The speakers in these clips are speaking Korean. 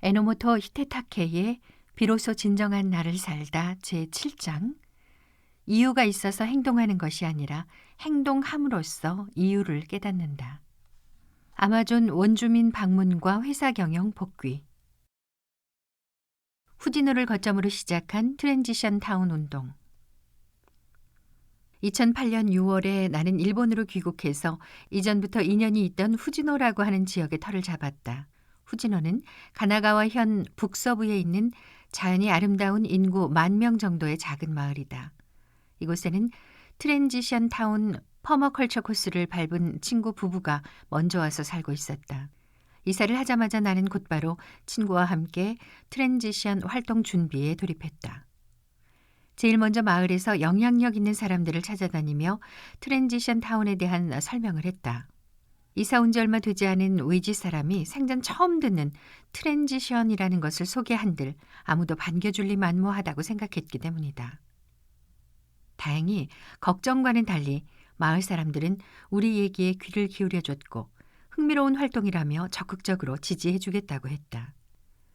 에노모토 히데타케의 비로소 진정한 나를 살다 제7장. 이유가 있어서 행동하는 것이 아니라 행동함으로써 이유를 깨닫는다. 아마존 원주민 방문과 회사 경영 복귀. 후지노를 거점으로 시작한 트랜지션 타운 운동. 2008년 6월에 나는 일본으로 귀국해서 이전부터 인연이 있던 후지노라고 하는 지역에 터를 잡았다. 후지노는 가나가와현 북서부에 있는 자연이 아름다운 인구 10,000명 정도의 작은 마을이다. 이곳에는 트랜지션 타운 퍼머컬처 코스를 밟은 친구 부부가 먼저 와서 살고 있었다. 이사를 하자마자 나는 곧바로 친구와 함께 트랜지션 활동 준비에 돌입했다. 제일 먼저 마을에서 영향력 있는 사람들을 찾아다니며 트랜지션 타운에 대한 설명을 했다. 이사 온 지 얼마 되지 않은 외지 사람이 생전 처음 듣는 트랜지션이라는 것을 소개한들 아무도 반겨줄 리 만무하다고 생각했기 때문이다. 다행히 걱정과는 달리 마을 사람들은 우리 얘기에 귀를 기울여줬고 흥미로운 활동이라며 적극적으로 지지해주겠다고 했다.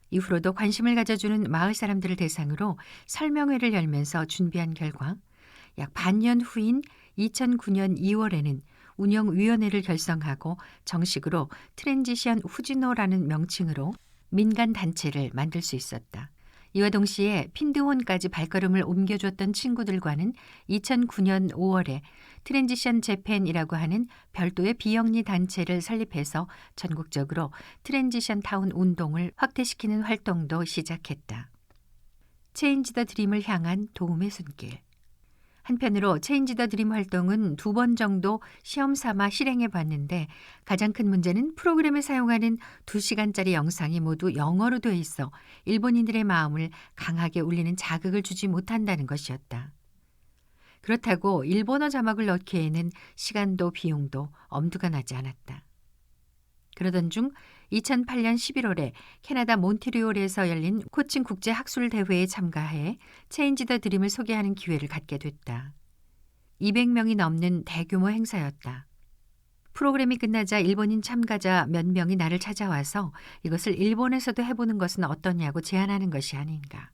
이후로도 관심을 가져주는 마을 사람들을 대상으로 설명회를 열면서 준비한 결과 약 반년 후인 2009년 2월에는 운영위원회를 결성하고 정식으로 트랜지션 후지노라는 명칭으로 민간단체를 만들 수 있었다. 이와 동시에 핀드혼까지 발걸음을 옮겨줬던 친구들과는 2009년 5월에 트랜지션 재팬이라고 하는 별도의 비영리 단체를 설립해서 전국적으로 트랜지션 타운 운동을 확대시키는 활동도 시작했다. 체인지 더 드림을 향한 도움의 손길. 한편으로 체인지 더 드림 활동은 2번 정도 시험 삼아 실행해 봤는데 가장 큰 문제는 프로그램에 사용하는 2시간짜리 영상이 모두 영어로 되어 있어 일본인들의 마음을 강하게 울리는 자극을 주지 못한다는 것이었다. 그렇다고 일본어 자막을 넣기에는 시간도 비용도 엄두가 나지 않았다. 그러던 중 2008년 11월에 캐나다 몬트리올에서 열린 코칭 국제 학술 대회에 참가해 체인지 더 드림을 소개하는 기회를 갖게 됐다. 200명이 넘는 대규모 행사였다. 프로그램이 끝나자 일본인 참가자 몇 명이 나를 찾아와서 이것을 일본에서도 해보는 것은 어떠냐고 제안하는 것이 아닌가.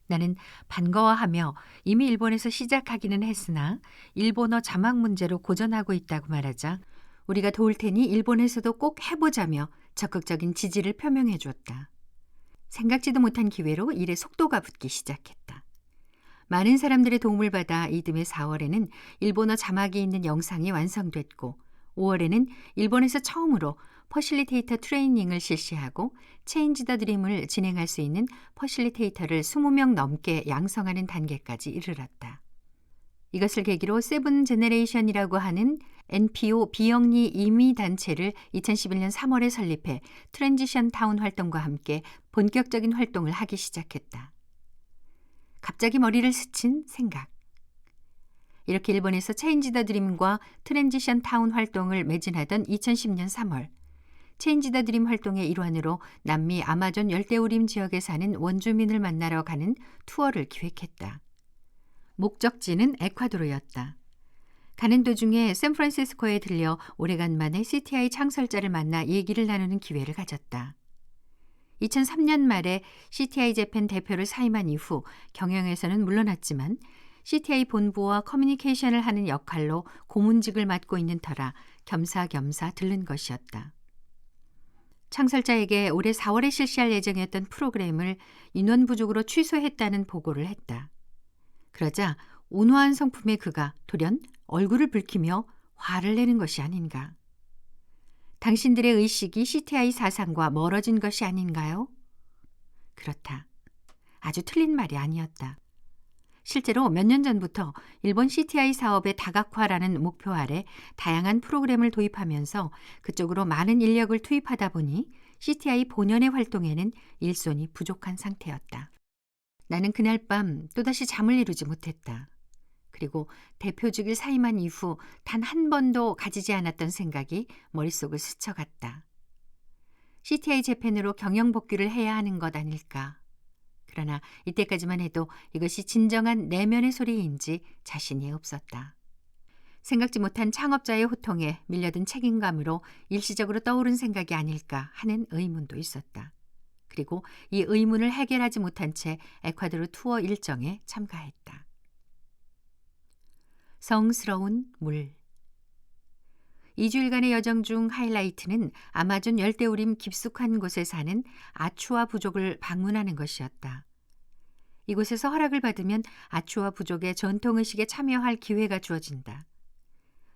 나는 반가워하며 이미 일본에서 시작하기는 했으나 일본어 자막 문제로 고전하고 있다고 말하자 우리가 도울 테니 일본에서도 꼭 해보자며 적극적인 지지를 표명해 주었다. 생각지도 못한 기회로 일에 속도가 붙기 시작했다. 많은 사람들의 도움을 받아 이듬해 4월에는 일본어 자막이 있는 영상이 완성됐고 5월에는 일본에서 처음으로 퍼실리테이터 트레이닝을 실시하고 체인지 더 드림을 진행할 수 있는 퍼실리테이터를 20명 넘게 양성하는 단계까지 이르렀다. 이것을 계기로 세븐 제네레이션이라고 하는 NPO 비영리 임의 단체를 2011년 3월에 설립해 트랜지션 타운 활동과 함께 본격적인 활동을 하기 시작했다. 갑자기 머리를 스친 생각. 이렇게 일본에서 체인지 더 드림과 트랜지션 타운 활동을 매진하던 2010년 3월 체인지 더 드림 활동의 일환으로 남미 아마존 열대우림 지역에 사는 원주민을 만나러 가는 투어를 기획했다. 목적지는 에콰도르였다. 가는 도중에 샌프란시스코에 들려 오래간만에 CTI 창설자를 만나 얘기를 나누는 기회를 가졌다. 2003년 말에 CTI 재팬 대표를 사임한 이후 경영에서는 물러났지만 CTI 본부와 커뮤니케이션을 하는 역할로 고문직을 맡고 있는 터라 겸사겸사 들른 것이었다. 창설자에게 올해 4월에 실시할 예정이었던 프로그램을 인원 부족으로 취소했다는 보고를 했다. 그러자 온화한 성품의 그가 돌연 얼굴을 붉히며 화를 내는 것이 아닌가. 당신들의 의식이 CTI 사상과 멀어진 것이 아닌가요? 그렇다. 아주 틀린 말이 아니었다. 실제로 몇 년 전부터 일본 CTI 사업의 다각화라는 목표 아래 다양한 프로그램을 도입하면서 그쪽으로 많은 인력을 투입하다 보니 CTI 본연의 활동에는 일손이 부족한 상태였다. 나는 그날 밤 또다시 잠을 이루지 못했다. 그리고 대표직을 사임한 이후 단 한 번도 가지지 않았던 생각이 머릿속을 스쳐갔다. CTI 재팬으로 경영 복귀를 해야 하는 것 아닐까. 그러나 이때까지만 해도 이것이 진정한 내면의 소리인지 자신이 없었다. 생각지 못한 창업자의 호통에 밀려든 책임감으로 일시적으로 떠오른 생각이 아닐까 하는 의문도 있었다. 그리고 이 의문을 해결하지 못한 채 에콰도르 투어 일정에 참가했다. 성스러운 물. 2주일간의 여정 중 하이라이트는 아마존 열대우림 깊숙한 곳에 사는 아추아 부족을 방문하는 것이었다. 이곳에서 허락을 받으면 아추아 부족의 전통의식에 참여할 기회가 주어진다.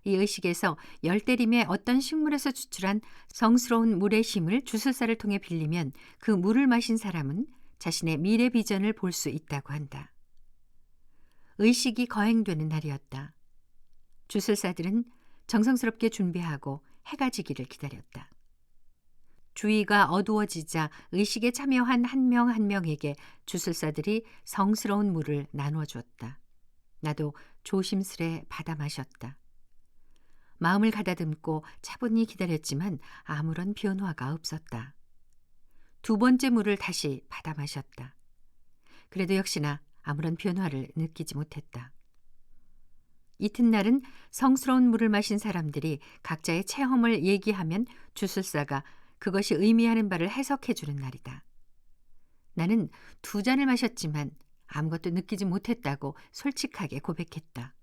이 의식에서 열대림의 어떤 식물에서 추출한 성스러운 물의 힘을 주술사를 통해 빌리면 그 물을 마신 사람은 자신의 미래 비전을 볼 수 있다고 한다. 의식이 거행되는 날이었다. 주술사들은 정성스럽게 준비하고 해가 지기를 기다렸다. 주위가 어두워지자 의식에 참여한 한 명 한 명에게 주술사들이 성스러운 물을 나누어 주었다. 나도 조심스레 받아 마셨다. 마음을 가다듬고 차분히 기다렸지만 아무런 변화가 없었다. 두 번째 물을 다시 받아 마셨다. 그래도 역시나 아무런 변화를 느끼지 못했다. 이튿날은 성스러운 물을 마신 사람들이 각자의 체험을 얘기하면 주술사가 그것이 의미하는 바를 해석해 주는 날이다. 나는 2잔을 마셨지만 아무것도 느끼지 못했다고 솔직하게 고백했다.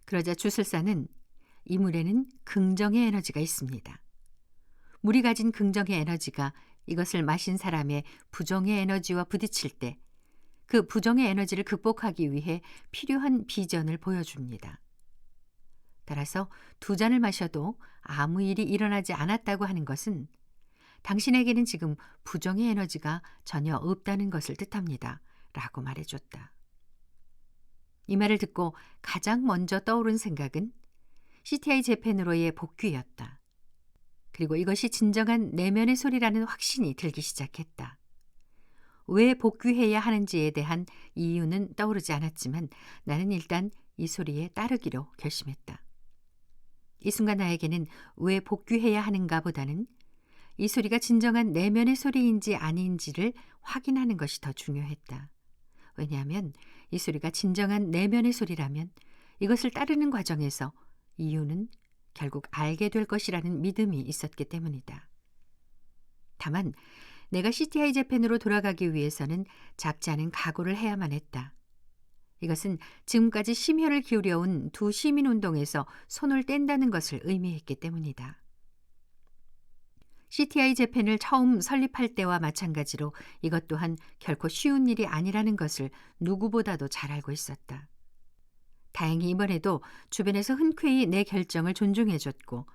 그러자 주술사는 이 물에는 긍정의 에너지가 있습니다. 물이 가진 긍정의 에너지가 이것을 마신 사람의 부정의 에너지와 부딪힐 때 그 부정의 에너지를 극복하기 위해 필요한 비전을 보여줍니다. 따라서 2잔을 마셔도 아무 일이 일어나지 않았다고 하는 것은 당신에게는 지금 부정의 에너지가 전혀 없다는 것을 뜻합니다. 라고 말해줬다. 이 말을 듣고 가장 먼저 떠오른 생각은 CTI 재팬으로의 복귀였다. 그리고 이것이 진정한 내면의 소리라는 확신이 들기 시작했다. 왜 복귀해야 하는지에 대한 이유는 떠오르지 않았지만 나는 일단 이 소리에 따르기로 결심했다. 이 순간 나에게는 왜 복귀해야 하는가 보다는 이 소리가 진정한 내면의 소리인지 아닌지를 확인하는 것이 더 중요했다. 왜냐하면 이 소리가 진정한 내면의 소리라면 이것을 따르는 과정에서 이유는 결국 알게 될 것이라는 믿음이 있었기 때문이다. 다만 내가 CTI 재팬으로 돌아가기 위해서는 작지 않은 각오를 해야만 했다. 이것은 지금까지 심혈을 기울여온 2 시민운동에서 손을 뗀다는 것을 의미했기 때문이다. CTI 재팬을 처음 설립할 때와 마찬가지로 이것 또한 결코 쉬운 일이 아니라는 것을 누구보다도 잘 알고 있었다. 다행히 이번에도 주변에서 흔쾌히 내 결정을 존중해줬고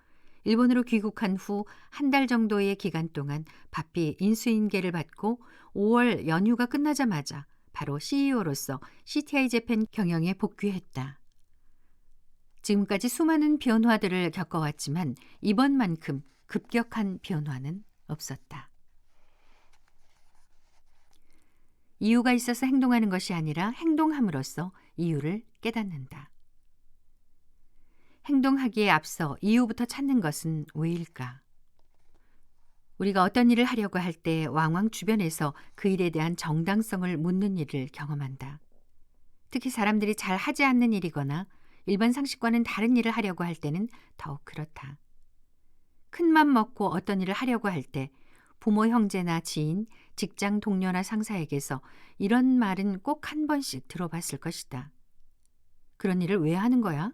일본으로 귀국한 후 1달 정도의 기간 동안 바삐 인수인계를 받고 5월 연휴가 끝나자마자 바로 CEO로서 CTI 재팬 경영에 복귀했다. 지금까지 수많은 변화들을 겪어왔지만 이번만큼 급격한 변화는 없었다. 이유가 있어서 행동하는 것이 아니라 행동함으로써 이유를 깨닫는다. 행동하기에 앞서 이유부터 찾는 것은 왜일까? 우리가 어떤 일을 하려고 할 때 왕왕 주변에서 그 일에 대한 정당성을 묻는 일을 경험한다. 특히 사람들이 잘 하지 않는 일이거나 일반 상식과는 다른 일을 하려고 할 때는 더욱 그렇다. 큰맘 먹고 어떤 일을 하려고 할 때 부모, 형제나 지인, 직장 동료나 상사에게서 이런 말은 꼭 한 번씩 들어봤을 것이다. 그런 일을 왜 하는 거야?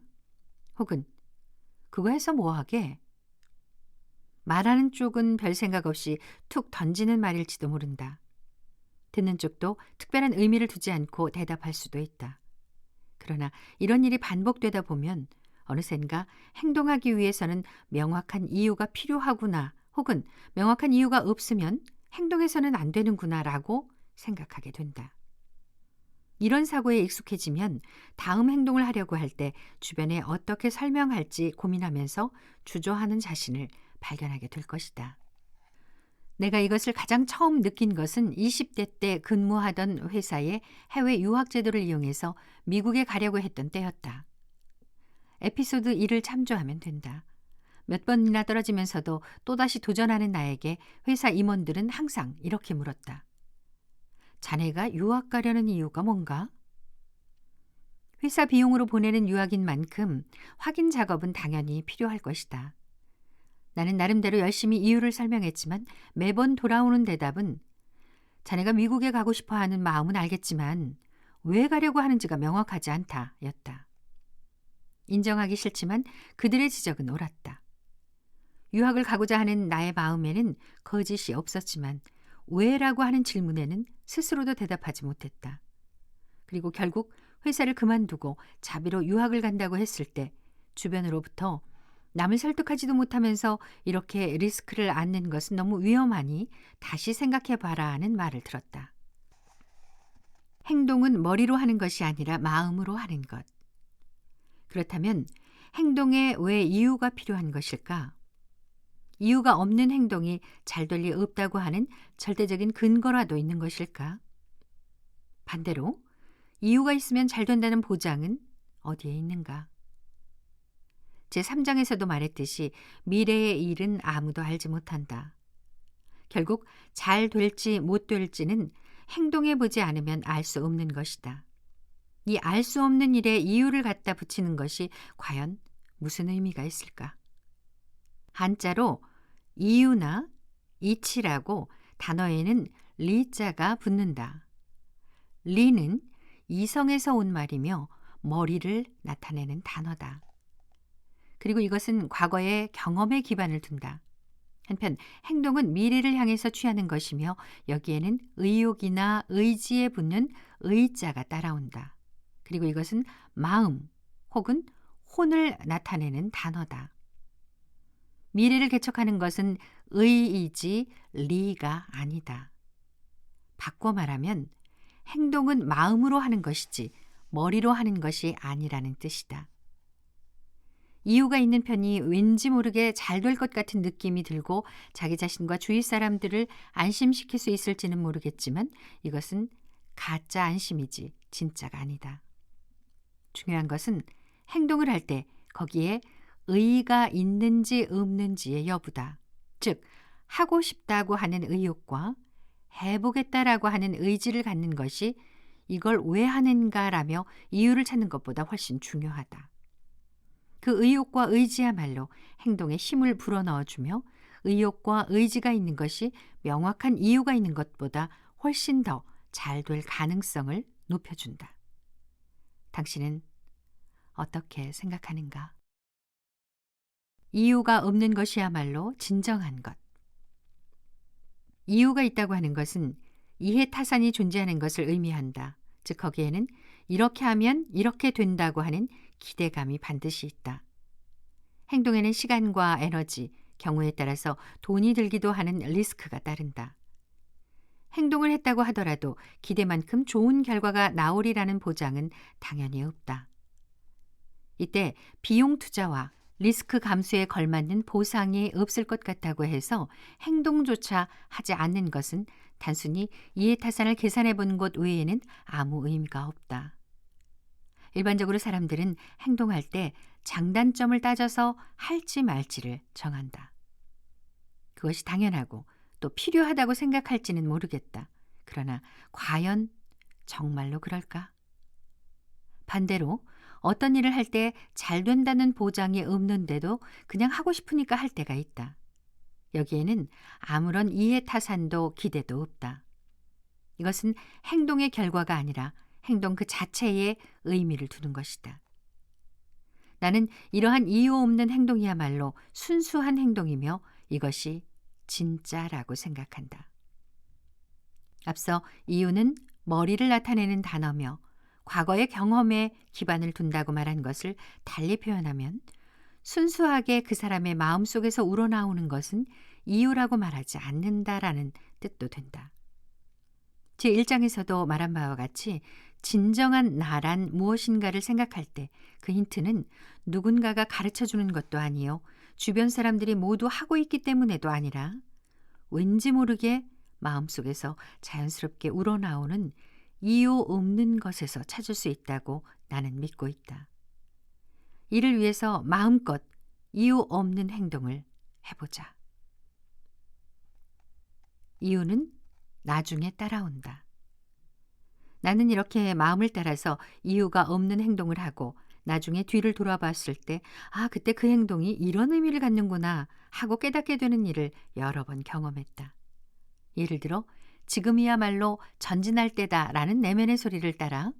혹은 그거 해서 뭐 하게? 말하는 쪽은 별 생각 없이 툭 던지는 말일지도 모른다. 듣는 쪽도 특별한 의미를 두지 않고 대답할 수도 있다. 그러나 이런 일이 반복되다 보면 어느샌가 행동하기 위해서는 명확한 이유가 필요하구나, 혹은 명확한 이유가 없으면 행동해서는 안 되는구나 라고 생각하게 된다. 이런 사고에 익숙해지면 다음 행동을 하려고 할 때 주변에 어떻게 설명할지 고민하면서 주저하는 자신을 발견하게 될 것이다. 내가 이것을 가장 처음 느낀 것은 20대 때 근무하던 회사의 해외 유학 제도를 이용해서 미국에 가려고 했던 때였다. 에피소드 1을 참조하면 된다. 몇 번이나 떨어지면서도 또다시 도전하는 나에게 회사 임원들은 항상 이렇게 물었다. 자네가 유학 가려는 이유가 뭔가? 회사 비용으로 보내는 유학인 만큼 확인 작업은 당연히 필요할 것이다. 나는 나름대로 열심히 이유를 설명했지만 매번 돌아오는 대답은 자네가 미국에 가고 싶어 하는 마음은 알겠지만 왜 가려고 하는지가 명확하지 않다 였다. 인정하기 싫지만 그들의 지적은 옳았다. 유학을 가고자 하는 나의 마음에는 거짓이 없었지만 왜라고 하는 질문에는 스스로도 대답하지 못했다. 그리고 결국 회사를 그만두고 자비로 유학을 간다고 했을 때 주변으로부터 남을 설득하지도 못하면서 이렇게 리스크를 안는 것은 너무 위험하니 다시 생각해봐라 하는 말을 들었다. 행동은 머리로 하는 것이 아니라 마음으로 하는 것. 그렇다면 행동에 왜 이유가 필요한 것일까? 이유가 없는 행동이 잘 될 리 없다고 하는 절대적인 근거라도 있는 것일까? 반대로 이유가 있으면 잘 된다는 보장은 어디에 있는가? 제3장에서도 말했듯이 미래의 일은 아무도 알지 못한다. 결국 잘 될지 못 될지는 행동해 보지 않으면 알 수 없는 것이다. 이 알 수 없는 일에 이유를 갖다 붙이는 것이 과연 무슨 의미가 있을까? 한자로 이유나 이치라고 단어에는 리자가 붙는다. 리는 이성에서 온 말이며 머리를 나타내는 단어다. 그리고 이것은 과거의 경험에 기반을 둔다. 한편 행동은 미래를 향해서 취하는 것이며 여기에는 의욕이나 의지에 붙는 의자가 따라온다. 그리고 이것은 마음 혹은 혼을 나타내는 단어다. 미래를 개척하는 것은 의이지 리가 아니다. 바꿔 말하면 행동은 마음으로 하는 것이지 머리로 하는 것이 아니라는 뜻이다. 이유가 있는 편이 왠지 모르게 잘 될 것 같은 느낌이 들고 자기 자신과 주위 사람들을 안심시킬 수 있을지는 모르겠지만 이것은 가짜 안심이지 진짜가 아니다. 중요한 것은 행동을 할 때 거기에 의의가 있는지 없는지의 여부다. 즉 하고 싶다고 하는 의욕과 해보겠다라고 하는 의지를 갖는 것이 이걸 왜 하는가라며 이유를 찾는 것보다 훨씬 중요하다. 그 의욕과 의지야말로 행동에 힘을 불어넣어주며 의욕과 의지가 있는 것이 명확한 이유가 있는 것보다 훨씬 더 잘 될 가능성을 높여준다. 당신은 어떻게 생각하는가? 이유가 없는 것이야말로 진정한 것. 이유가 있다고 하는 것은 이해타산이 존재하는 것을 의미한다. 즉 거기에는 이렇게 하면 이렇게 된다고 하는 기대감이 반드시 있다. 행동에는 시간과 에너지, 경우에 따라서 돈이 들기도 하는 리스크가 따른다. 행동을 했다고 하더라도 기대만큼 좋은 결과가 나오리라는 보장은 당연히 없다. 이때 비용 투자와 리스크 감수에 걸맞는 보상이 없을 것 같다고 해서 행동조차 하지 않는 것은 단순히 이해타산을 계산해 본 것 외에는 아무 의미가 없다. 일반적으로 사람들은 행동할 때 장단점을 따져서 할지 말지를 정한다. 그것이 당연하고 또 필요하다고 생각할지는 모르겠다. 그러나 과연 정말로 그럴까? 반대로 어떤 일을 할 때 잘 된다는 보장이 없는데도 그냥 하고 싶으니까 할 때가 있다. 여기에는 아무런 이해타산도 기대도 없다. 이것은 행동의 결과가 아니라 행동 그 자체에 의미를 두는 것이다. 나는 이러한 이유 없는 행동이야말로 순수한 행동이며 이것이 진짜라고 생각한다. 앞서 이유는 머리를 나타내는 단어며 과거의 경험에 기반을 둔다고 말한 것을 달리 표현하면 순수하게 그 사람의 마음속에서 우러나오는 것은 이유라고 말하지 않는다라는 뜻도 된다. 제1장에서도 말한 바와 같이 진정한 나란 무엇인가를 생각할 때 그 힌트는 누군가가 가르쳐주는 것도 아니요 주변 사람들이 모두 하고 있기 때문에도 아니라 왠지 모르게 마음속에서 자연스럽게 우러나오는 이유 없는 것에서 찾을 수 있다고 나는 믿고 있다. 이를 위해서 마음껏 이유 없는 행동을 해보자. 이유는 나중에 따라온다. 나는 이렇게 마음을 따라서 이유가 없는 행동을 하고 나중에 뒤를 돌아봤을 때 그때 그 행동이 이런 의미를 갖는구나 하고 깨닫게 되는 일을 여러 번 경험했다. 예를 들어 지금이야말로 전진할 때다라는 내면의 소리를 따라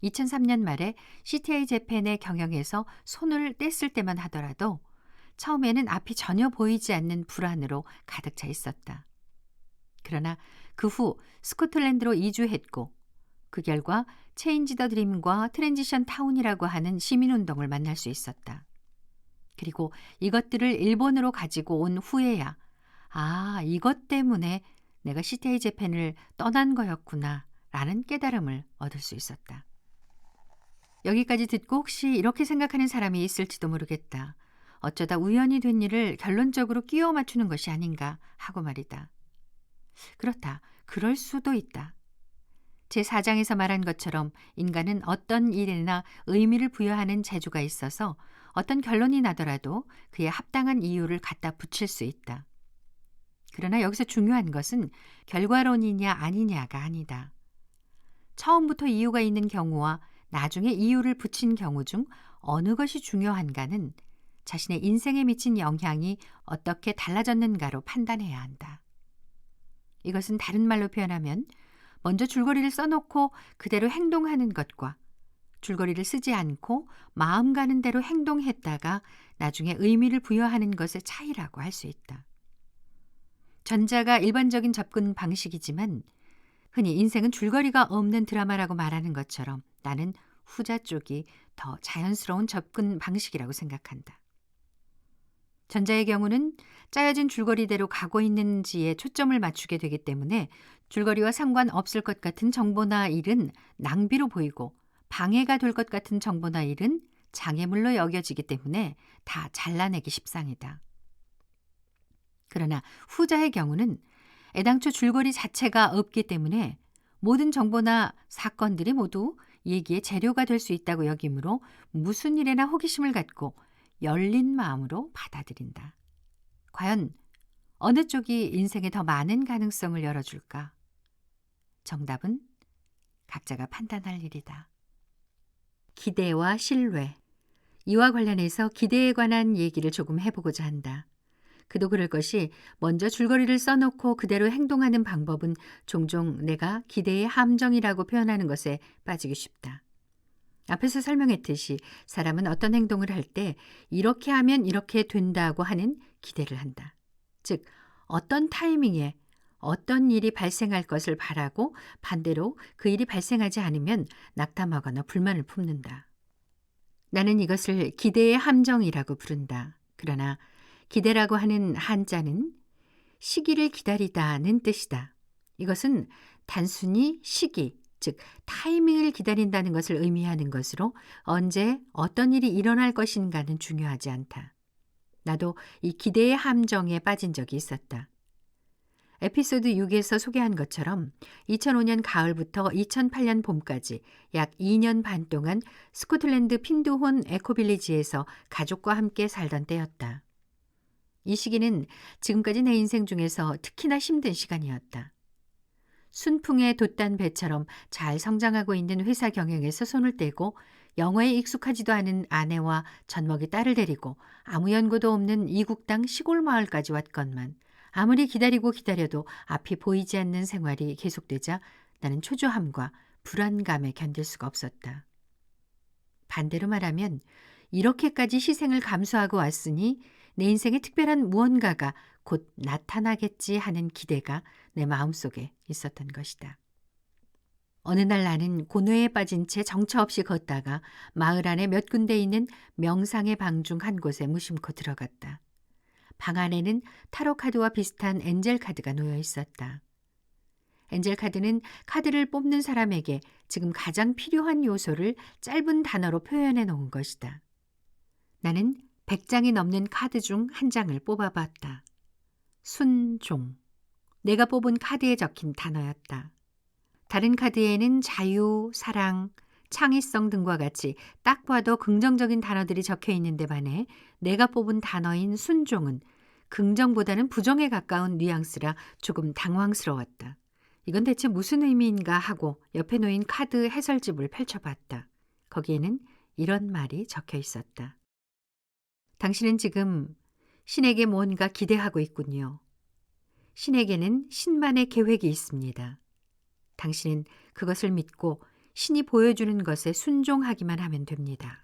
2003년 말에 CTA 재팬의 경영에서 손을 뗐을 때만 하더라도 처음에는 앞이 전혀 보이지 않는 불안으로 가득 차 있었다. 그러나 그 후 스코틀랜드로 이주했고 그 결과 체인지 더 드림과 트랜지션 타운이라고 하는 시민운동을 만날 수 있었다. 그리고 이것들을 일본으로 가지고 온 후에야 이것 때문에 내가 CTA 재팬을 떠난 거였구나 라는 깨달음을 얻을 수 있었다. 여기까지 듣고 혹시 이렇게 생각하는 사람이 있을지도 모르겠다. 어쩌다 우연히 된 일을 결론적으로 끼워 맞추는 것이 아닌가 하고 말이다. 그렇다. 그럴 수도 있다. 제4장에서 말한 것처럼 인간은 어떤 일에나 의미를 부여하는 재주가 있어서 어떤 결론이 나더라도 그에 합당한 이유를 갖다 붙일 수 있다. 그러나 여기서 중요한 것은 결과론이냐 아니냐가 아니다. 처음부터 이유가 있는 경우와 나중에 이유를 붙인 경우 중 어느 것이 중요한가는 자신의 인생에 미친 영향이 어떻게 달라졌는가로 판단해야 한다. 이것은 다른 말로 표현하면 먼저 줄거리를 써놓고 그대로 행동하는 것과 줄거리를 쓰지 않고 마음 가는 대로 행동했다가 나중에 의미를 부여하는 것의 차이라고 할 수 있다. 전자가 일반적인 접근 방식이지만 흔히 인생은 줄거리가 없는 드라마라고 말하는 것처럼 나는 후자 쪽이 더 자연스러운 접근 방식이라고 생각한다. 전자의 경우는 짜여진 줄거리대로 가고 있는지에 초점을 맞추게 되기 때문에 줄거리와 상관없을 것 같은 정보나 일은 낭비로 보이고 방해가 될 것 같은 정보나 일은 장애물로 여겨지기 때문에 다 잘라내기 십상이다. 그러나 후자의 경우는 애당초 줄거리 자체가 없기 때문에 모든 정보나 사건들이 모두 얘기의 재료가 될 수 있다고 여기므로 무슨 일에나 호기심을 갖고 열린 마음으로 받아들인다. 과연 어느 쪽이 인생에 더 많은 가능성을 열어줄까? 정답은 각자가 판단할 일이다. 기대와 신뢰. 이와 관련해서 기대에 관한 얘기를 조금 해보고자 한다. 그도 그럴 것이 먼저 줄거리를 써놓고 그대로 행동하는 방법은 종종 내가 기대의 함정이라고 표현하는 것에 빠지기 쉽다. 앞에서 설명했듯이 사람은 어떤 행동을 할 때 이렇게 하면 이렇게 된다고 하는 기대를 한다. 즉 어떤 타이밍에 어떤 일이 발생할 것을 바라고 반대로 그 일이 발생하지 않으면 낙담하거나 불만을 품는다. 나는 이것을 기대의 함정이라고 부른다. 그러나 기대라고 하는 한자는 시기를 기다리다는 뜻이다. 이것은 단순히 시기, 즉 타이밍을 기다린다는 것을 의미하는 것으로 언제 어떤 일이 일어날 것인가는 중요하지 않다. 나도 이 기대의 함정에 빠진 적이 있었다. 에피소드 6에서 소개한 것처럼 2005년 가을부터 2008년 봄까지 약 2년 반 동안 스코틀랜드 핀두혼 에코빌리지에서 가족과 함께 살던 때였다. 이 시기는 지금까지 내 인생 중에서 특히나 힘든 시간이었다. 순풍에 돛단 배처럼 잘 성장하고 있는 회사 경영에서 손을 떼고 영어에 익숙하지도 않은 아내와 젖먹이 딸을 데리고 아무 연고도 없는 이국 땅 시골 마을까지 왔건만 아무리 기다리고 기다려도 앞이 보이지 않는 생활이 계속되자 나는 초조함과 불안감에 견딜 수가 없었다. 반대로 말하면 이렇게까지 희생을 감수하고 왔으니 내 인생에 특별한 무언가가 곧 나타나겠지 하는 기대가 내 마음속에 있었던 것이다. 어느 날 나는 고뇌에 빠진 채 정처 없이 걷다가 마을 안에 몇 군데 있는 명상의 방 중 한 곳에 무심코 들어갔다. 방 안에는 타로 카드와 비슷한 엔젤 카드가 놓여 있었다. 엔젤 카드는 카드를 뽑는 사람에게 지금 가장 필요한 요소를 짧은 단어로 표현해 놓은 것이다. 나는 100장이 넘는 카드 중 한 장을 뽑아봤다. 순종. 내가 뽑은 카드에 적힌 단어였다. 다른 카드에는 자유, 사랑, 창의성 등과 같이 딱 봐도 긍정적인 단어들이 적혀 있는데 반해 내가 뽑은 단어인 순종은 긍정보다는 부정에 가까운 뉘앙스라 조금 당황스러웠다. 이건 대체 무슨 의미인가 하고 옆에 놓인 카드 해설집을 펼쳐봤다. 거기에는 이런 말이 적혀 있었다. 당신은 지금 신에게 뭔가 기대하고 있군요. 신에게는 신만의 계획이 있습니다. 당신은 그것을 믿고 신이 보여주는 것에 순종하기만 하면 됩니다.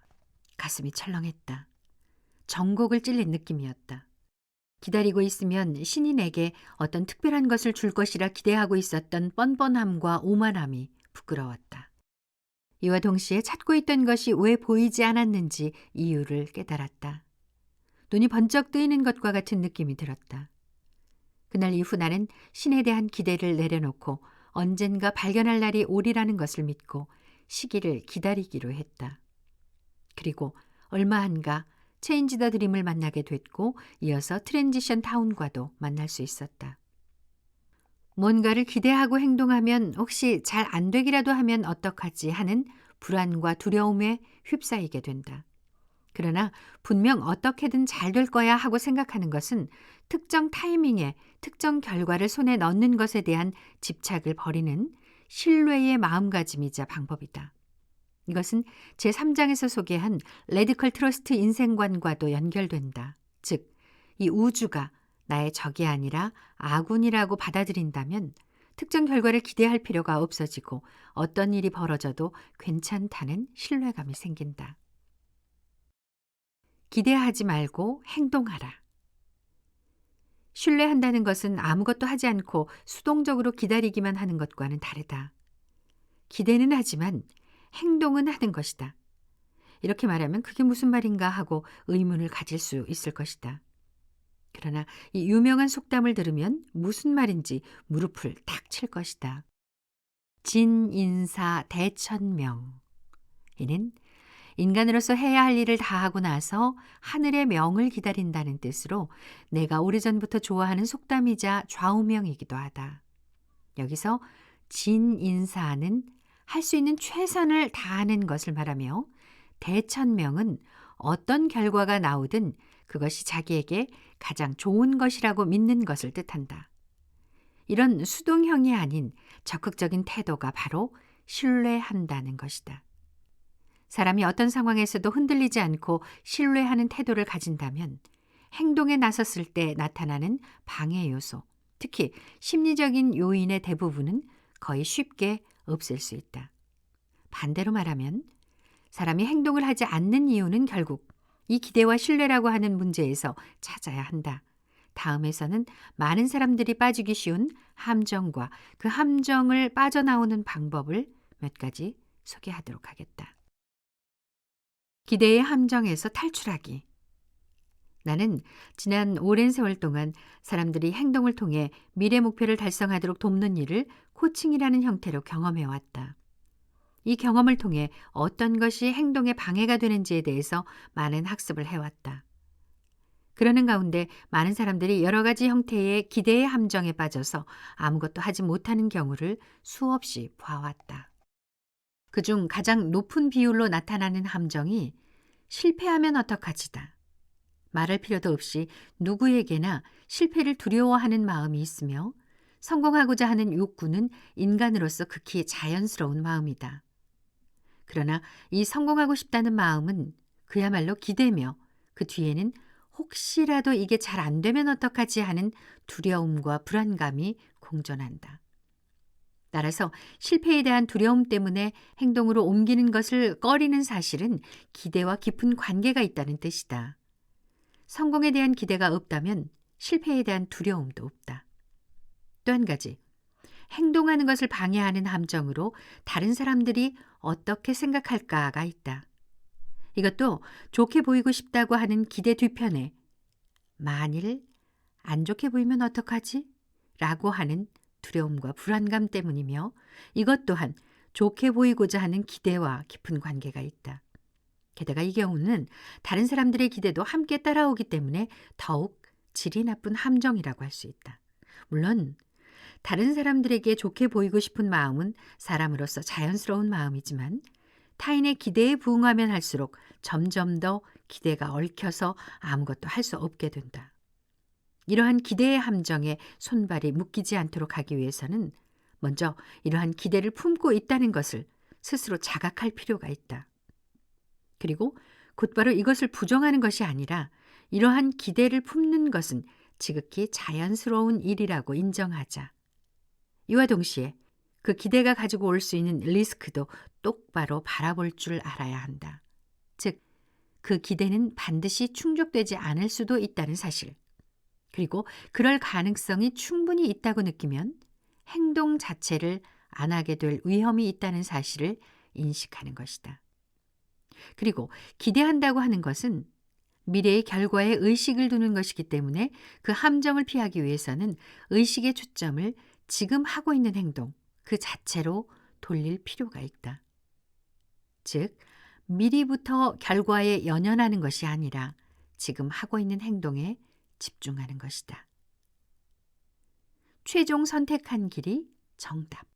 가슴이 철렁했다. 정곡을 찔린 느낌이었다. 기다리고 있으면 신이 내게 어떤 특별한 것을 줄 것이라 기대하고 있었던 뻔뻔함과 오만함이 부끄러웠다. 이와 동시에 찾고 있던 것이 왜 보이지 않았는지 이유를 깨달았다. 눈이 번쩍 뜨이는 것과 같은 느낌이 들었다. 그날 이후 나는 신에 대한 기대를 내려놓고 언젠가 발견할 날이 오리라는 것을 믿고 시기를 기다리기로 했다. 그리고 얼마 안가 체인지 더 드림을 만나게 됐고 이어서 트랜지션 타운과도 만날 수 있었다. 뭔가를 기대하고 행동하면 혹시 잘 안 되기라도 하면 어떡하지 하는 불안과 두려움에 휩싸이게 된다. 그러나 분명 어떻게든 잘 될 거야 하고 생각하는 것은 특정 타이밍에 특정 결과를 손에 넣는 것에 대한 집착을 버리는 신뢰의 마음가짐이자 방법이다. 이것은 제3장에서 소개한 레디컬 트러스트 인생관과도 연결된다. 즉, 이 우주가 나의 적이 아니라 아군이라고 받아들인다면 특정 결과를 기대할 필요가 없어지고 어떤 일이 벌어져도 괜찮다는 신뢰감이 생긴다. 기대하지 말고 행동하라. 신뢰한다는 것은 아무것도 하지 않고 수동적으로 기다리기만 하는 것과는 다르다. 기대는 하지만 행동은 하는 것이다. 이렇게 말하면 그게 무슨 말인가 하고 의문을 가질 수 있을 것이다. 그러나 이 유명한 속담을 들으면 무슨 말인지 무릎을 탁 칠 것이다. 진인사 대천명. 이는 인간으로서 해야 할 일을 다하고 나서 하늘의 명을 기다린다는 뜻으로 내가 오래전부터 좋아하는 속담이자 좌우명이기도 하다. 여기서 진인사는 할 수 있는 최선을 다하는 것을 말하며 대천명은 어떤 결과가 나오든 그것이 자기에게 가장 좋은 것이라고 믿는 것을 뜻한다. 이런 수동형이 아닌 적극적인 태도가 바로 신뢰한다는 것이다. 사람이 어떤 상황에서도 흔들리지 않고 신뢰하는 태도를 가진다면 행동에 나섰을 때 나타나는 방해 요소, 특히 심리적인 요인의 대부분은 거의 쉽게 없앨 수 있다. 반대로 말하면 사람이 행동을 하지 않는 이유는 결국 이 기대와 신뢰라고 하는 문제에서 찾아야 한다. 다음에서는 많은 사람들이 빠지기 쉬운 함정과 그 함정을 빠져나오는 방법을 몇 가지 소개하도록 하겠다. 기대의 함정에서 탈출하기. 나는 지난 오랜 세월 동안 사람들이 행동을 통해 미래 목표를 달성하도록 돕는 일을 코칭이라는 형태로 경험해왔다. 이 경험을 통해 어떤 것이 행동에 방해가 되는지에 대해서 많은 학습을 해왔다. 그러는 가운데 많은 사람들이 여러 가지 형태의 기대의 함정에 빠져서 아무것도 하지 못하는 경우를 수없이 봐왔다. 그중 가장 높은 비율로 나타나는 함정이 실패하면 어떡하지다. 말할 필요도 없이 누구에게나 실패를 두려워하는 마음이 있으며 성공하고자 하는 욕구는 인간으로서 극히 자연스러운 마음이다. 그러나 이 성공하고 싶다는 마음은 그야말로 기대며 그 뒤에는 혹시라도 이게 잘 안 되면 어떡하지 하는 두려움과 불안감이 공존한다. 따라서 실패에 대한 두려움 때문에 행동으로 옮기는 것을 꺼리는 사실은 기대와 깊은 관계가 있다는 뜻이다. 성공에 대한 기대가 없다면 실패에 대한 두려움도 없다. 또 한 가지, 행동하는 것을 방해하는 함정으로 다른 사람들이 어떻게 생각할까가 있다. 이것도 좋게 보이고 싶다고 하는 기대 뒤편에 만일 안 좋게 보이면 어떡하지? 라고 하는 두려움과 불안감 때문이며 이것 또한 좋게 보이고자 하는 기대와 깊은 관계가 있다. 게다가 이 경우는 다른 사람들의 기대도 함께 따라오기 때문에 더욱 질이 나쁜 함정이라고 할 수 있다. 물론 다른 사람들에게 좋게 보이고 싶은 마음은 사람으로서 자연스러운 마음이지만 타인의 기대에 부응하면 할수록 점점 더 기대가 얽혀서 아무것도 할 수 없게 된다. 이러한 기대의 함정에 손발이 묶이지 않도록 하기 위해서는 먼저 이러한 기대를 품고 있다는 것을 스스로 자각할 필요가 있다. 그리고 곧바로 이것을 부정하는 것이 아니라 이러한 기대를 품는 것은 지극히 자연스러운 일이라고 인정하자. 이와 동시에 그 기대가 가지고 올 수 있는 리스크도 똑바로 바라볼 줄 알아야 한다. 즉, 그 기대는 반드시 충족되지 않을 수도 있다는 사실. 그리고 그럴 가능성이 충분히 있다고 느끼면 행동 자체를 안 하게 될 위험이 있다는 사실을 인식하는 것이다. 그리고 기대한다고 하는 것은 미래의 결과에 의식을 두는 것이기 때문에 그 함정을 피하기 위해서는 의식의 초점을 지금 하고 있는 행동 그 자체로 돌릴 필요가 있다. 즉, 미리부터 결과에 연연하는 것이 아니라 지금 하고 있는 행동에 집중하는 것이다. 최종 선택한 길이 정답.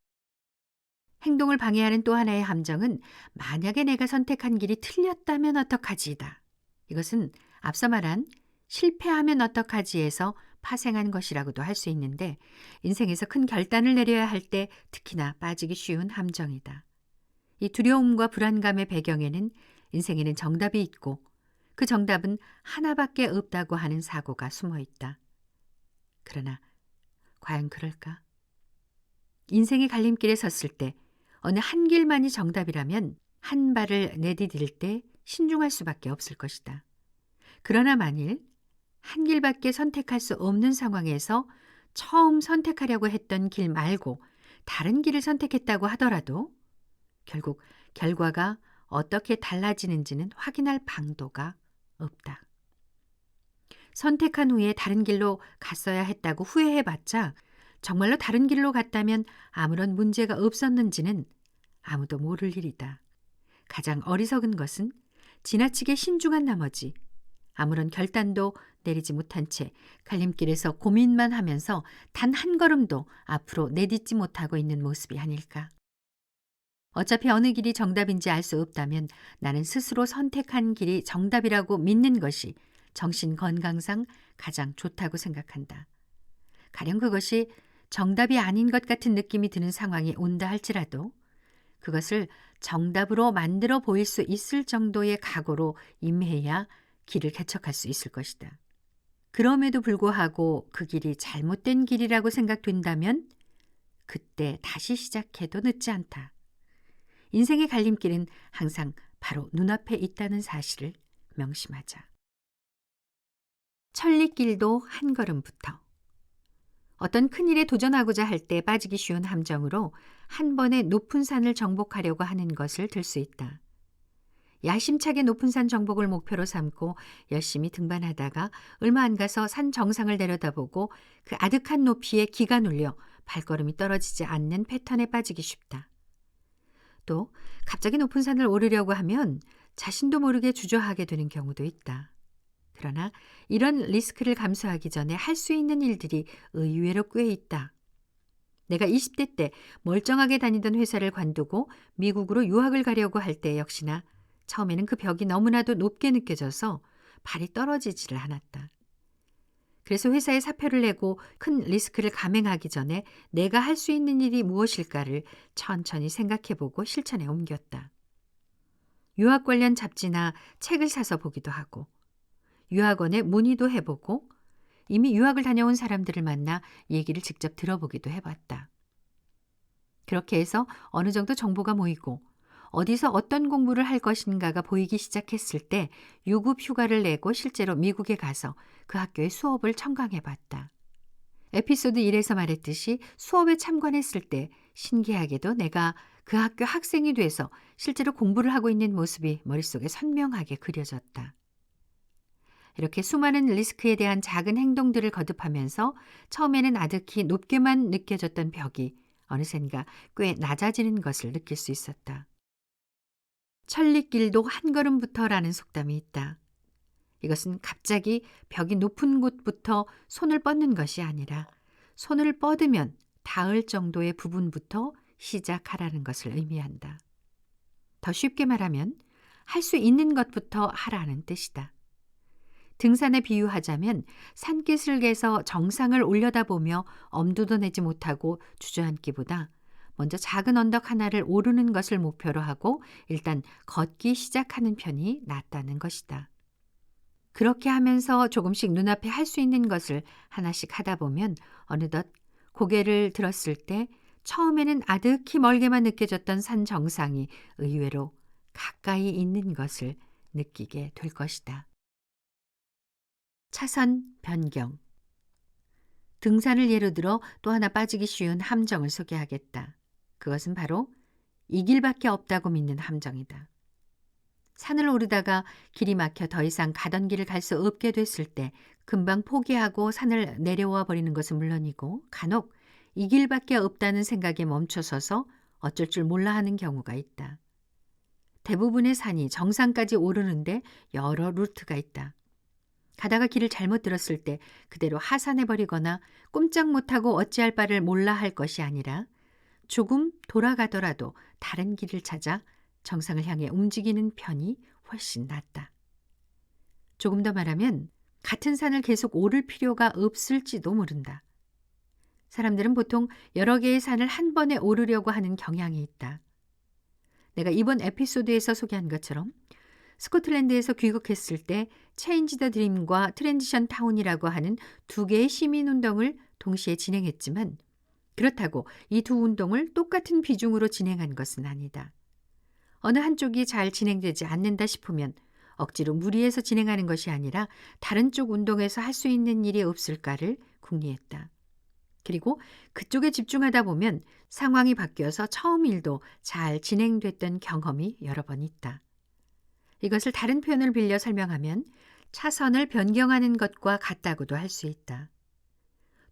행동을 방해하는 또 하나의 함정은 만약에 내가 선택한 길이 틀렸다면 어떡하지이다. 이것은 앞서 말한 실패하면 어떡하지에서 파생한 것이라고도 할 수 있는데 인생에서 큰 결단을 내려야 할 때 특히나 빠지기 쉬운 함정이다. 이 두려움과 불안감의 배경에는 인생에는 정답이 있고 그 정답은 하나밖에 없다고 하는 사고가 숨어 있다. 그러나 과연 그럴까? 인생의 갈림길에 섰을 때 어느 한 길만이 정답이라면 한 발을 내디딜 때 신중할 수밖에 없을 것이다. 그러나 만일 한 길밖에 선택할 수 없는 상황에서 처음 선택하려고 했던 길 말고 다른 길을 선택했다고 하더라도 결국 결과가 어떻게 달라지는지는 확인할 방도가 없다. 선택한 후에 다른 길로 갔어야 했다고 후회해봤자 정말로 다른 길로 갔다면 아무런 문제가 없었는지는 아무도 모를 일이다. 가장 어리석은 것은 지나치게 신중한 나머지 아무런 결단도 내리지 못한 채 갈림길에서 고민만 하면서 단 한 걸음도 앞으로 내딛지 못하고 있는 모습이 아닐까. 어차피 어느 길이 정답인지 알 수 없다면 나는 스스로 선택한 길이 정답이라고 믿는 것이 정신 건강상 가장 좋다고 생각한다. 가령 그것이 정답이 아닌 것 같은 느낌이 드는 상황이 온다 할지라도 그것을 정답으로 만들어 보일 수 있을 정도의 각오로 임해야 길을 개척할 수 있을 것이다. 그럼에도 불구하고 그 길이 잘못된 길이라고 생각된다면 그때 다시 시작해도 늦지 않다. 인생의 갈림길은 항상 바로 눈앞에 있다는 사실을 명심하자. 천리길도 한 걸음부터. 어떤 큰일에 도전하고자 할 때 빠지기 쉬운 함정으로 한 번에 높은 산을 정복하려고 하는 것을 들 수 있다. 야심차게 높은 산 정복을 목표로 삼고 열심히 등반하다가 얼마 안 가서 산 정상을 내려다보고 그 아득한 높이에 기가 눌려 발걸음이 떨어지지 않는 패턴에 빠지기 쉽다. 또 갑자기 높은 산을 오르려고 하면 자신도 모르게 주저하게 되는 경우도 있다. 그러나 이런 리스크를 감수하기 전에 할 수 있는 일들이 의외로 꽤 있다. 내가 20대 때 멀쩡하게 다니던 회사를 관두고 미국으로 유학을 가려고 할 때 역시나 처음에는 그 벽이 너무나도 높게 느껴져서 발이 떨어지지를 않았다. 그래서 회사에 사표를 내고 큰 리스크를 감행하기 전에 내가 할 수 있는 일이 무엇일까를 천천히 생각해보고 실천에 옮겼다. 유학 관련 잡지나 책을 사서 보기도 하고 유학원에 문의도 해보고 이미 유학을 다녀온 사람들을 만나 얘기를 직접 들어보기도 해봤다. 그렇게 해서 어느 정도 정보가 모이고 어디서 어떤 공부를 할 것인가가 보이기 시작했을 때 유급 휴가를 내고 실제로 미국에 가서 그 학교의 수업을 청강해봤다. 에피소드 1에서 말했듯이 수업에 참관했을 때 신기하게도 내가 그 학교 학생이 돼서 실제로 공부를 하고 있는 모습이 머릿속에 선명하게 그려졌다. 이렇게 수많은 리스크에 대한 작은 행동들을 거듭하면서 처음에는 아득히 높게만 느껴졌던 벽이 어느샌가 꽤 낮아지는 것을 느낄 수 있었다. 천리길도 한 걸음부터라는 속담이 있다. 이것은 갑자기 벽이 높은 곳부터 손을 뻗는 것이 아니라 손을 뻗으면 닿을 정도의 부분부터 시작하라는 것을 의미한다. 더 쉽게 말하면 할 수 있는 것부터 하라는 뜻이다. 등산에 비유하자면 산기슭에서 정상을 올려다보며 엄두도 내지 못하고 주저앉기보다 먼저 작은 언덕 하나를 오르는 것을 목표로 하고 일단 걷기 시작하는 편이 낫다는 것이다. 그렇게 하면서 조금씩 눈앞에 할 수 있는 것을 하나씩 하다 보면 어느덧 고개를 들었을 때 처음에는 아득히 멀게만 느껴졌던 산 정상이 의외로 가까이 있는 것을 느끼게 될 것이다. 차선 변경. 등산을 예로 들어 또 하나 빠지기 쉬운 함정을 소개하겠다. 그것은 바로 이 길밖에 없다고 믿는 함정이다. 산을 오르다가 길이 막혀 더 이상 가던 길을 갈 수 없게 됐을 때 금방 포기하고 산을 내려와 버리는 것은 물론이고 간혹 이 길밖에 없다는 생각에 멈춰서서 어쩔 줄 몰라 하는 경우가 있다. 대부분의 산이 정상까지 오르는데 여러 루트가 있다. 가다가 길을 잘못 들었을 때 그대로 하산해 버리거나 꼼짝 못하고 어찌할 바를 몰라 할 것이 아니라 조금 돌아가더라도 다른 길을 찾아 정상을 향해 움직이는 편이 훨씬 낫다. 조금 더 말하면 같은 산을 계속 오를 필요가 없을지도 모른다. 사람들은 보통 여러 개의 산을 한 번에 오르려고 하는 경향이 있다. 내가 이번 에피소드에서 소개한 것처럼 스코틀랜드에서 귀국했을 때 체인지 더 드림과 트랜지션 타운이라고 하는 두 개의 시민운동을 동시에 진행했지만 그렇다고 이 두 운동을 똑같은 비중으로 진행한 것은 아니다. 어느 한쪽이 잘 진행되지 않는다 싶으면 억지로 무리해서 진행하는 것이 아니라 다른 쪽 운동에서 할 수 있는 일이 없을까를 궁리했다. 그리고 그쪽에 집중하다 보면 상황이 바뀌어서 처음 일도 잘 진행됐던 경험이 여러 번 있다. 이것을 다른 표현을 빌려 설명하면 차선을 변경하는 것과 같다고도 할 수 있다.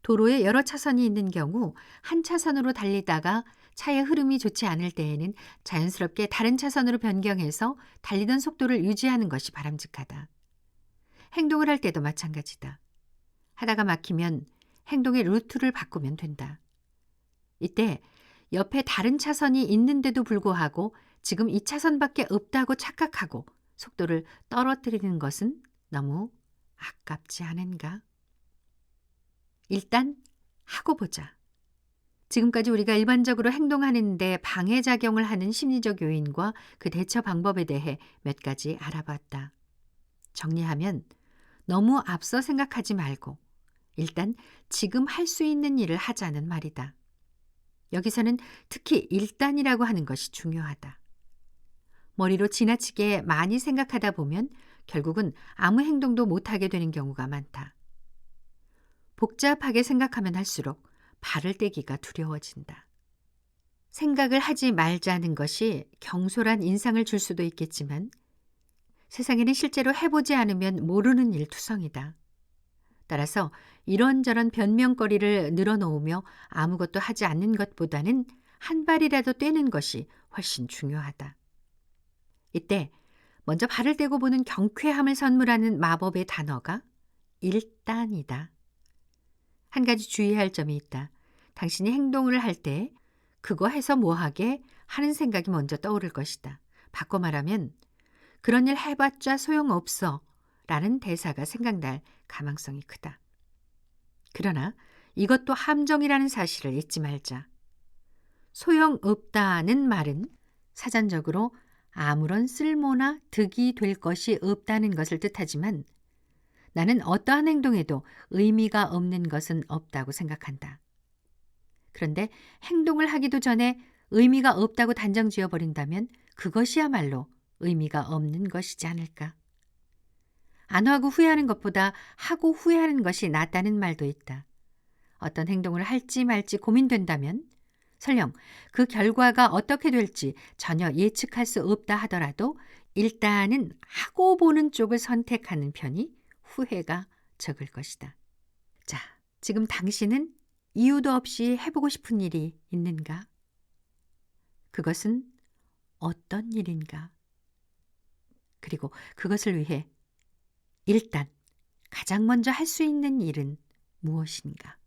도로에 여러 차선이 있는 경우 한 차선으로 달리다가 차의 흐름이 좋지 않을 때에는 자연스럽게 다른 차선으로 변경해서 달리던 속도를 유지하는 것이 바람직하다. 행동을 할 때도 마찬가지다. 하다가 막히면 행동의 루트를 바꾸면 된다. 이때 옆에 다른 차선이 있는데도 불구하고 지금 이 차선밖에 없다고 착각하고 속도를 떨어뜨리는 것은 너무 아깝지 않은가? 일단 하고 보자. 지금까지 우리가 일반적으로 행동하는데 방해작용을 하는 심리적 요인과 그 대처 방법에 대해 몇 가지 알아봤다. 정리하면 너무 앞서 생각하지 말고 일단 지금 할 수 있는 일을 하자는 말이다. 여기서는 특히 일단이라고 하는 것이 중요하다. 머리로 지나치게 많이 생각하다 보면 결국은 아무 행동도 못하게 되는 경우가 많다. 복잡하게 생각하면 할수록 발을 떼기가 두려워진다. 생각을 하지 말자는 것이 경솔한 인상을 줄 수도 있겠지만 세상에는 실제로 해보지 않으면 모르는 일투성이다. 따라서 이런저런 변명거리를 늘어놓으며 아무것도 하지 않는 것보다는 한 발이라도 떼는 것이 훨씬 중요하다. 이때 먼저 발을 떼고 보는 경쾌함을 선물하는 마법의 단어가 일단이다. 한 가지 주의할 점이 있다. 당신이 행동을 할 때 그거 해서 뭐하게 하는 생각이 먼저 떠오를 것이다. 바꿔 말하면 그런 일 해봤자 소용없어 라는 대사가 생각날 가망성이 크다. 그러나 이것도 함정이라는 사실을 잊지 말자. 소용없다는 말은 사전적으로 아무런 쓸모나 득이 될 것이 없다는 것을 뜻하지만 나는 어떠한 행동에도 의미가 없는 것은 없다고 생각한다. 그런데 행동을 하기도 전에 의미가 없다고 단정 지어버린다면 그것이야말로 의미가 없는 것이지 않을까. 안 하고 후회하는 것보다 하고 후회하는 것이 낫다는 말도 있다. 어떤 행동을 할지 말지 고민된다면 설령 그 결과가 어떻게 될지 전혀 예측할 수 없다 하더라도 일단은 하고 보는 쪽을 선택하는 편이 후회가 적을 것이다. 자, 지금 당신은 이유도 없이 해보고 싶은 일이 있는가? 그것은 어떤 일인가? 그리고 그것을 위해 일단 가장 먼저 할 수 있는 일은 무엇인가?